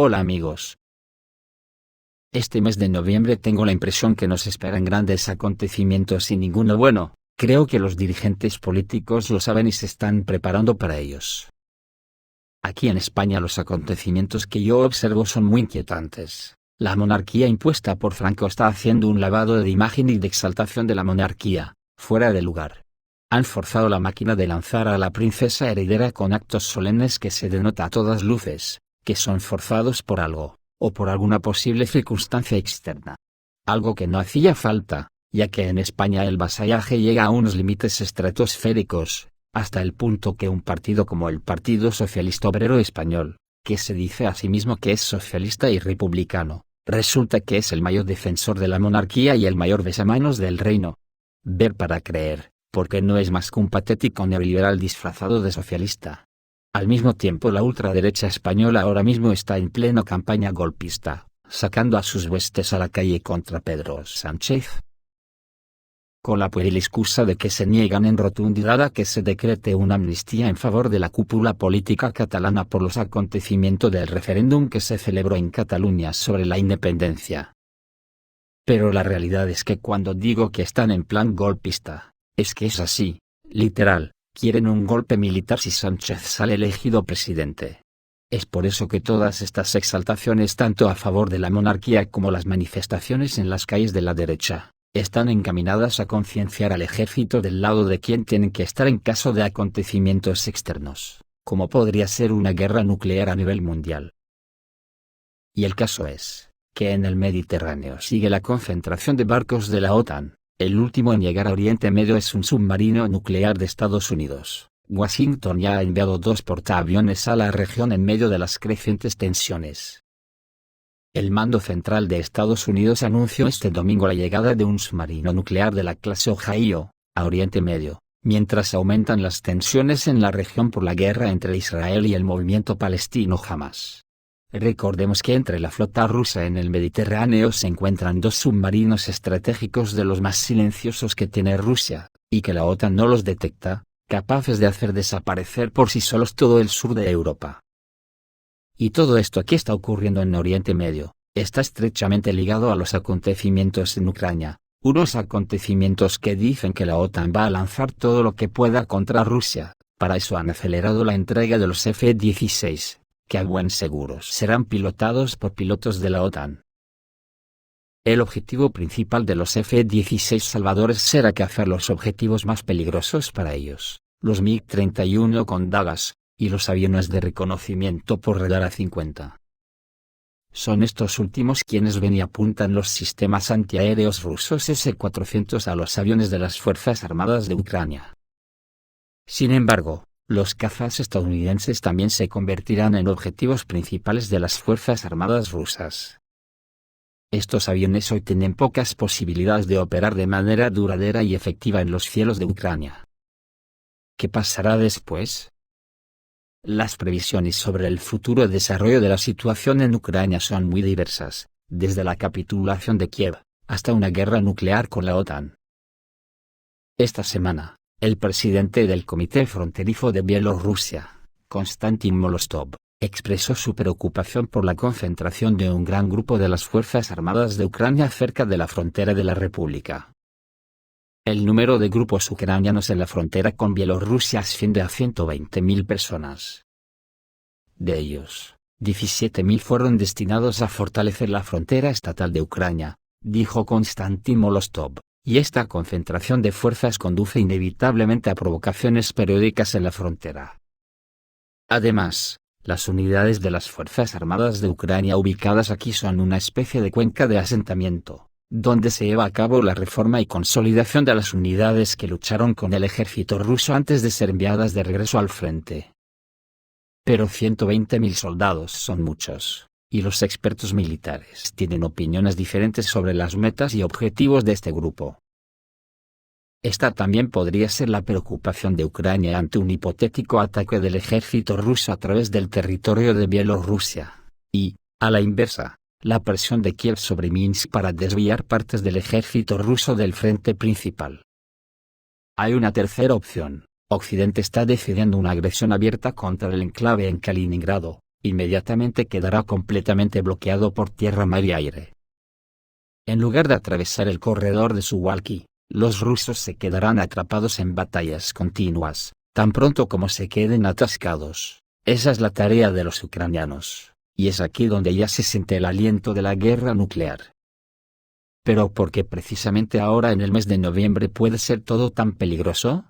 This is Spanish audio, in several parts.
Hola amigos. Este mes de noviembre tengo la impresión que nos esperan grandes acontecimientos y ninguno bueno. Creo que los dirigentes políticos lo saben y se están preparando para ellos. Aquí en España los acontecimientos que yo observo son muy inquietantes. La monarquía impuesta por Franco está haciendo un lavado de imagen y de exaltación de la monarquía, fuera de lugar. Han forzado la máquina de lanzar a la princesa heredera con actos solemnes que se denota a todas luces, que son forzados por algo, o por alguna posible circunstancia externa. Algo que no hacía falta, ya que en España el vasallaje llega a unos límites estratosféricos, hasta el punto que un partido como el Partido Socialista Obrero Español, que se dice a sí mismo que es socialista y republicano, resulta que es el mayor defensor de la monarquía y el mayor besamanos del reino. Ver para creer, porque no es más que un patético neoliberal disfrazado de socialista. Al mismo tiempo la ultraderecha española ahora mismo está en plena campaña golpista, sacando a sus huestes a la calle contra Pedro Sánchez, con la pueril excusa de que se niegan en rotundidad a que se decrete una amnistía en favor de la cúpula política catalana por los acontecimientos del referéndum que se celebró en Cataluña sobre la independencia. Pero la realidad es que cuando digo que están en plan golpista, es que es así, literal. Quieren un golpe militar si Sánchez sale elegido presidente. Es por eso que todas estas exaltaciones tanto a favor de la monarquía como las manifestaciones en las calles de la derecha, están encaminadas a concienciar al ejército del lado de quien tienen que estar en caso de acontecimientos externos, como podría ser una guerra nuclear a nivel mundial. Y el caso es, que en el Mediterráneo sigue la concentración de barcos de la OTAN. El último en llegar a Oriente Medio es un submarino nuclear de Estados Unidos. Washington ya ha enviado 2 portaaviones a la región en medio de las crecientes tensiones. El mando central de Estados Unidos anunció este domingo la llegada de un submarino nuclear de la clase Ohio, a Oriente Medio, mientras aumentan las tensiones en la región por la guerra entre Israel y el movimiento palestino Hamas. Recordemos que entre la flota rusa en el Mediterráneo se encuentran 2 submarinos estratégicos de los más silenciosos que tiene Rusia, y que la OTAN no los detecta, capaces de hacer desaparecer por sí solos todo el sur de Europa. Y todo esto que está ocurriendo en Oriente Medio, está estrechamente ligado a los acontecimientos en Ucrania, unos acontecimientos que dicen que la OTAN va a lanzar todo lo que pueda contra Rusia. Para eso han acelerado la entrega de los F-16. Que a buen seguro serán pilotados por pilotos de la OTAN. El objetivo principal de los F-16 salvadores será cazar los objetivos más peligrosos para ellos, los MiG-31 con dagas, y los aviones de reconocimiento por radar A-50. Son estos últimos quienes ven y apuntan los sistemas antiaéreos rusos S-400 a los aviones de las Fuerzas Armadas de Ucrania. Sin embargo, los cazas estadounidenses también se convertirán en objetivos principales de las Fuerzas Armadas rusas. Estos aviones hoy tienen pocas posibilidades de operar de manera duradera y efectiva en los cielos de Ucrania. ¿Qué pasará después? Las previsiones sobre el futuro desarrollo de la situación en Ucrania son muy diversas, desde la capitulación de Kiev, hasta una guerra nuclear con la OTAN. Esta semana, el presidente del Comité Fronterizo de Bielorrusia, Konstantin Molotov, expresó su preocupación por la concentración de un gran grupo de las Fuerzas Armadas de Ucrania cerca de la frontera de la República. El número de grupos ucranianos en la frontera con Bielorrusia asciende a 120.000 personas. De ellos, 17.000 fueron destinados a fortalecer la frontera estatal de Ucrania, dijo Konstantin Molotov. Y esta concentración de fuerzas conduce inevitablemente a provocaciones periódicas en la frontera. Además, las unidades de las Fuerzas Armadas de Ucrania ubicadas aquí son una especie de cuenca de asentamiento, donde se lleva a cabo la reforma y consolidación de las unidades que lucharon con el ejército ruso antes de ser enviadas de regreso al frente. Pero 120.000 soldados son muchos. Y los expertos militares tienen opiniones diferentes sobre las metas y objetivos de este grupo. Esta también podría ser la preocupación de Ucrania ante un hipotético ataque del ejército ruso a través del territorio de Bielorrusia, y, a la inversa, la presión de Kiev sobre Minsk para desviar partes del ejército ruso del frente principal. Hay una tercera opción. Occidente está decidiendo una agresión abierta contra el enclave en Kaliningrado, inmediatamente quedará completamente bloqueado por tierra, mar y aire. En lugar de atravesar el corredor de Suwalki, los rusos se quedarán atrapados en batallas continuas, tan pronto como se queden atascados. Esa es la tarea de los ucranianos, y es aquí donde ya se siente el aliento de la guerra nuclear. ¿Pero por qué precisamente ahora en el mes de noviembre puede ser todo tan peligroso?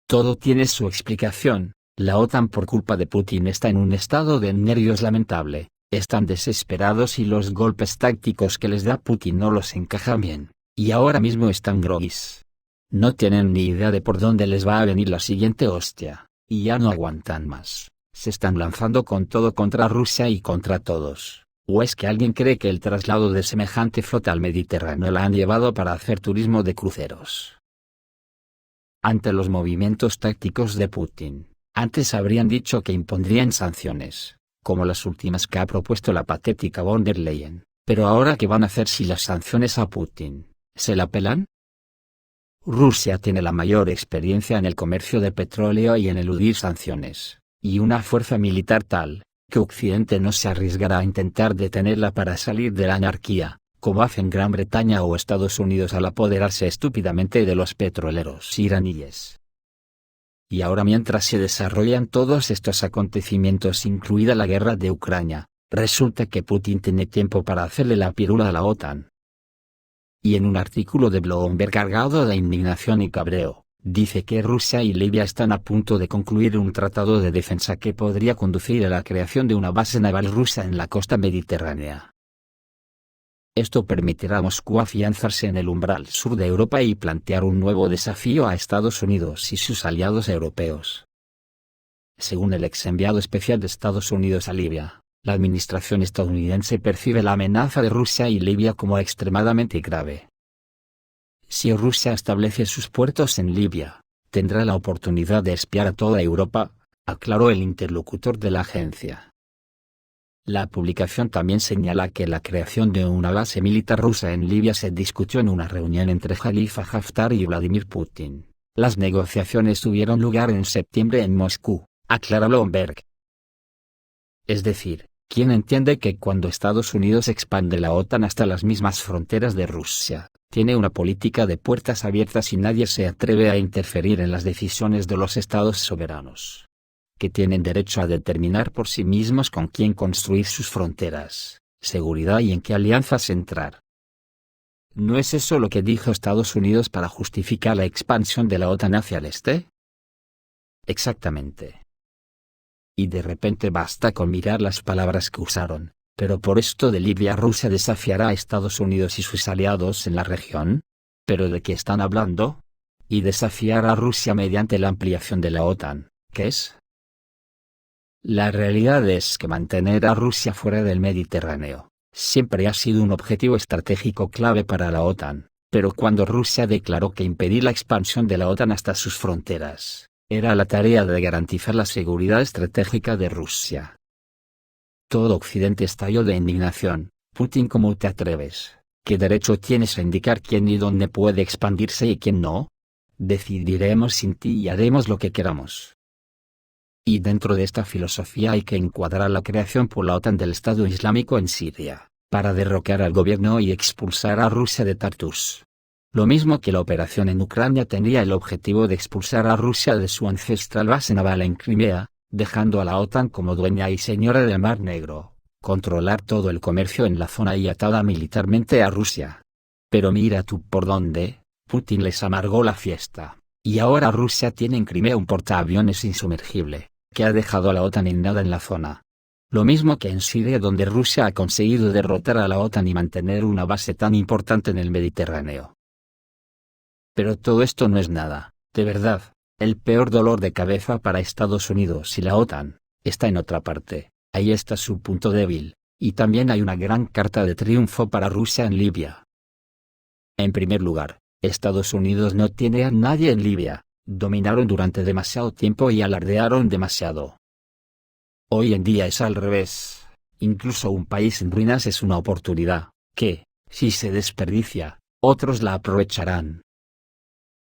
Todo tiene su explicación. La OTAN por culpa de Putin está en un estado de nervios lamentable, están desesperados y los golpes tácticos que les da Putin no los encajan bien, y ahora mismo están groguis. No tienen ni idea de por dónde les va a venir la siguiente hostia, y ya no aguantan más. Se están lanzando con todo contra Rusia y contra todos. ¿O es que alguien cree que el traslado de semejante flota al Mediterráneo la han llevado para hacer turismo de cruceros? Ante los movimientos tácticos de Putin, antes habrían dicho que impondrían sanciones, como las últimas que ha propuesto la patética von der Leyen, pero ahora ¿qué van a hacer si las sanciones a Putin se la pelan? Rusia tiene la mayor experiencia en el comercio de petróleo y en eludir sanciones, y una fuerza militar tal, que Occidente no se arriesgará a intentar detenerla para salir de la anarquía, como hacen Gran Bretaña o Estados Unidos al apoderarse estúpidamente de los petroleros iraníes. Y ahora, mientras se desarrollan todos estos acontecimientos, incluida la guerra de Ucrania, resulta que Putin tiene tiempo para hacerle la pirula a la OTAN. Y en un artículo de Bloomberg cargado de indignación y cabreo, dice que Rusia y Libia están a punto de concluir un tratado de defensa que podría conducir a la creación de una base naval rusa en la costa mediterránea. Esto permitirá a Moscú afianzarse en el umbral sur de Europa y plantear un nuevo desafío a Estados Unidos y sus aliados europeos. Según el ex enviado especial de Estados Unidos a Libia, la administración estadounidense percibe la amenaza de Rusia y Libia como extremadamente grave. Si Rusia establece sus puertos en Libia, tendrá la oportunidad de espiar a toda Europa, aclaró el interlocutor de la agencia. La publicación también señala que la creación de una base militar rusa en Libia se discutió en una reunión entre Khalifa Haftar y Vladimir Putin. Las negociaciones tuvieron lugar en septiembre en Moscú, aclara Bloomberg. Es decir, ¿quién entiende que cuando Estados Unidos expande la OTAN hasta las mismas fronteras de Rusia, tiene una política de puertas abiertas y nadie se atreve a interferir en las decisiones de los estados soberanos, que tienen derecho a determinar por sí mismos con quién construir sus fronteras, seguridad y en qué alianzas entrar? ¿No es eso lo que dijo Estados Unidos para justificar la expansión de la OTAN hacia el este? Exactamente. Y de repente basta con mirar las palabras que usaron. ¿Pero por esto de Libia Rusia desafiará a Estados Unidos y sus aliados en la región? ¿Pero de qué están hablando? Y desafiar a Rusia mediante la ampliación de la OTAN, ¿qué es? La realidad es que mantener a Rusia fuera del Mediterráneo siempre ha sido un objetivo estratégico clave para la OTAN, pero cuando Rusia declaró que impedir la expansión de la OTAN hasta sus fronteras era la tarea de garantizar la seguridad estratégica de Rusia, todo Occidente estalló de indignación. Putin, ¿cómo te atreves? ¿Qué derecho tienes a indicar quién y dónde puede expandirse y quién no? Decidiremos sin ti y haremos lo que queramos. Y dentro de esta filosofía hay que encuadrar la creación por la OTAN del Estado Islámico en Siria, para derrocar al gobierno y expulsar a Rusia de Tartus. Lo mismo que la operación en Ucrania tendría el objetivo de expulsar a Rusia de su ancestral base naval en Crimea, dejando a la OTAN como dueña y señora del Mar Negro, controlar todo el comercio en la zona y atada militarmente a Rusia. Pero mira tú por dónde, Putin les amargó la fiesta, y ahora Rusia tiene en Crimea un portaaviones insumergible, que ha dejado a la OTAN en nada en la zona. Lo mismo que en Siria, donde Rusia ha conseguido derrotar a la OTAN y mantener una base tan importante en el Mediterráneo. Pero todo esto no es nada, de verdad. El peor dolor de cabeza para Estados Unidos y la OTAN está en otra parte. Ahí está su punto débil, y también hay una gran carta de triunfo para Rusia en Libia. En primer lugar, Estados Unidos no tiene a nadie en Libia, dominaron durante demasiado tiempo y alardearon demasiado. Hoy en día es al revés, incluso un país en ruinas es una oportunidad, que, si se desperdicia, otros la aprovecharán.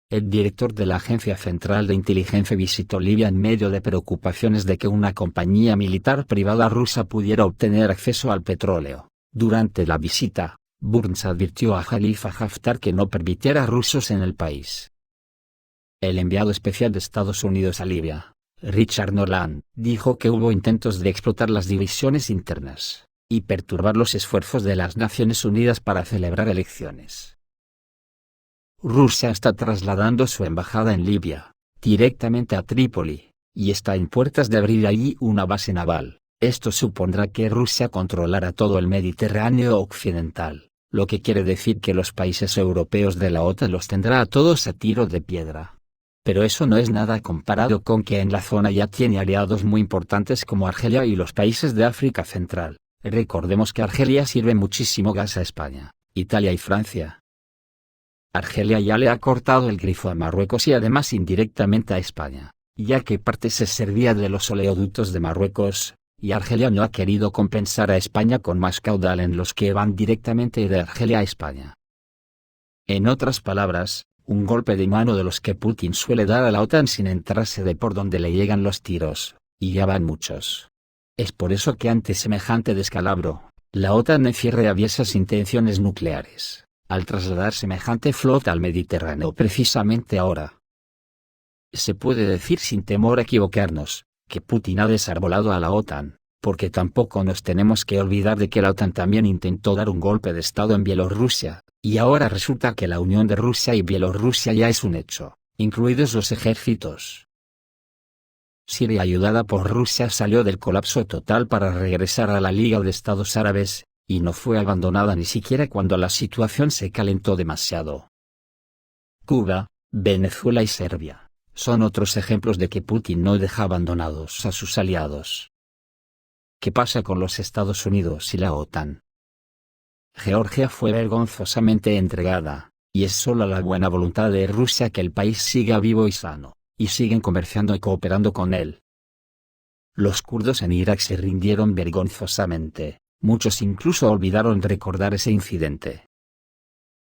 el director de la Agencia Central de Inteligencia visitó Libia en medio de preocupaciones de que una compañía militar privada rusa pudiera obtener acceso al petróleo. Durante la visita, Burns advirtió a Khalifa Haftar que no permitiera a rusos en el país. El enviado especial de Estados Unidos a Libia, Richard Norland, dijo que hubo intentos de explotar las divisiones internas y perturbar los esfuerzos de las Naciones Unidas para celebrar elecciones. Rusia está trasladando su embajada en Libia, directamente a Trípoli, y está en puertas de abrir allí una base naval. Esto supondrá que Rusia controlará todo el Mediterráneo occidental, lo que quiere decir que los países europeos de la OTAN los tendrá a todos a tiro de piedra. Pero eso no es nada comparado con que en la zona ya tiene aliados muy importantes como Argelia y los países de África Central. Recordemos que Argelia sirve muchísimo gas a España, Italia y Francia. Argelia ya le ha cortado el grifo a Marruecos y además indirectamente a España, ya que parte se servía de los oleoductos de Marruecos, y Argelia no ha querido compensar a España con más caudal en los que van directamente de Argelia a España. En otras palabras, un golpe de mano de los que Putin suele dar a la OTAN sin enterarse de por dónde le llegan los tiros, y ya van muchos. Es por eso que ante semejante descalabro, la OTAN encierra aviesas intenciones nucleares al trasladar semejante flota al Mediterráneo precisamente ahora. Se puede decir sin temor a equivocarnos, que Putin ha desarbolado a la OTAN, porque tampoco nos tenemos que olvidar de que la OTAN también intentó dar un golpe de Estado en Bielorrusia, y ahora resulta que la unión de Rusia y Bielorrusia ya es un hecho, incluidos los ejércitos. Siria, ayudada por Rusia, salió del colapso total para regresar a la Liga de Estados Árabes, y no fue abandonada ni siquiera cuando la situación se calentó demasiado. Cuba, Venezuela y Serbia son otros ejemplos de que Putin no deja abandonados a sus aliados. ¿Qué pasa con los Estados Unidos y la OTAN? Georgia fue vergonzosamente entregada, y es solo la buena voluntad de Rusia que el país siga vivo y sano, y siguen comerciando y cooperando con él. Los kurdos en Irak se rindieron vergonzosamente. Muchos incluso olvidaron recordar ese incidente.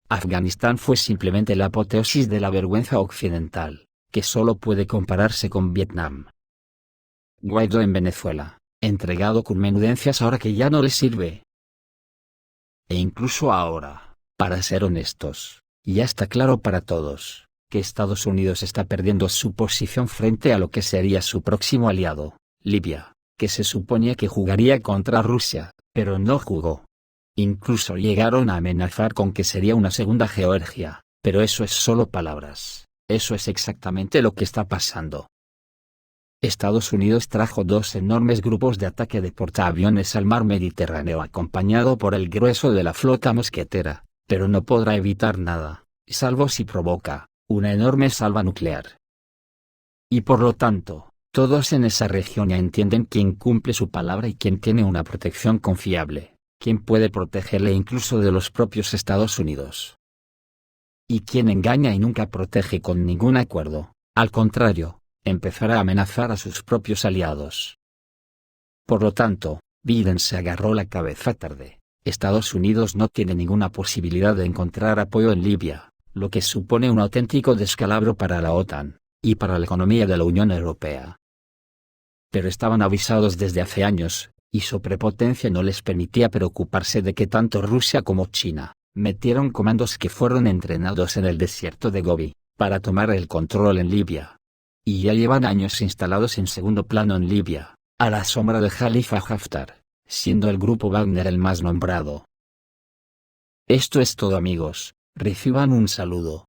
Afganistán fue simplemente la apoteosis de la vergüenza occidental, que solo puede compararse con Vietnam. Guaidó en Venezuela, entregado con menudencias ahora que ya no le sirve. E incluso ahora, para ser honestos, ya está claro para todos, que Estados Unidos está perdiendo su posición frente a lo que sería su próximo aliado, Libia, que se suponía que jugaría contra Rusia, pero no jugó. Incluso llegaron a amenazar con que sería una segunda Georgia, pero eso es solo palabras, eso es exactamente lo que está pasando. Estados Unidos trajo 2 enormes grupos de ataque de portaaviones al mar Mediterráneo acompañado por el grueso de la flota mosquetera, pero no podrá evitar nada, salvo si provoca una enorme salva nuclear. Y por lo tanto, todos en esa región ya entienden quién cumple su palabra y quién tiene una protección confiable, quién puede protegerle incluso de los propios Estados Unidos. Y quién engaña y nunca protege con ningún acuerdo, al contrario, empezará a amenazar a sus propios aliados. Por lo tanto, Biden se agarró la cabeza tarde. Estados Unidos no tiene ninguna posibilidad de encontrar apoyo en Libia, lo que supone un auténtico descalabro para la OTAN, y para la economía de la Unión Europea. Pero estaban avisados desde hace años, y su prepotencia no les permitía preocuparse de que tanto Rusia como China metieron comandos que fueron entrenados en el desierto de Gobi, para tomar el control en Libia. Y ya llevan años instalados en segundo plano en Libia, a la sombra de Khalifa Haftar, siendo el grupo Wagner el más nombrado. Esto es todo, amigos, reciban un saludo.